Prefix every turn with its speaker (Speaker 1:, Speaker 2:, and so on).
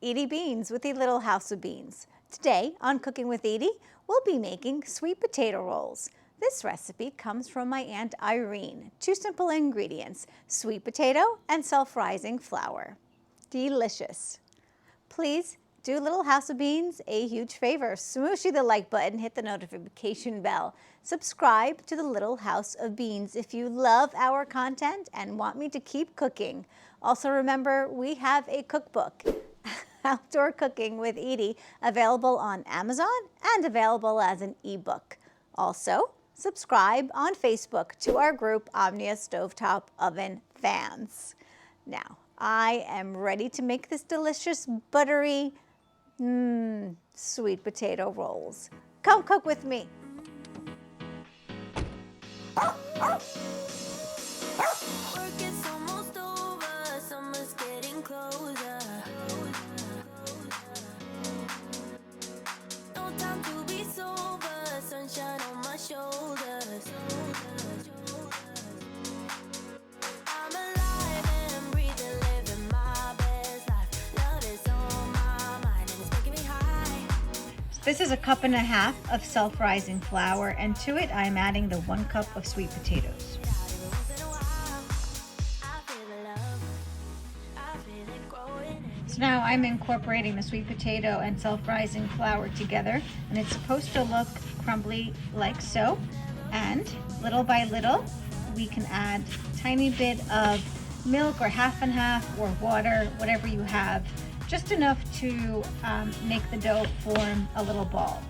Speaker 1: Edie Beans with the Little House of Beans. Today on Cooking with Edie, we'll be making sweet potato rolls. This recipe comes from my Aunt Irene. 2 simple ingredients, sweet potato and self-rising flour. Delicious. Please do Little House of Beans a huge favor. Smooshie the like button, hit the notification bell. Subscribe to the Little House of Beans if you love our content and want me to keep cooking. Also remember, we have a cookbook, Outdoor Cooking with Edie, available on Amazon and available as an ebook. Also, subscribe on Facebook to our group, Omnia Stovetop Oven Fans. Now, I am ready to make this delicious, buttery, sweet potato rolls. Come cook with me.
Speaker 2: Work is almost over, summer's getting closer. No time to be sober, sunshine on my shoulders. I'm alive and breathing, living my best life. Love is on my mind and it's making me high.
Speaker 1: This is 1.5 cups of self-rising flour, and to it I'm adding the 1 cup of sweet potatoes. So now I'm incorporating the sweet potato and self-rising flour together, and it's supposed to look crumbly like so. And little by little, we can add a tiny bit of milk or half and half or water, whatever you have, just enough to make the dough form a little ball.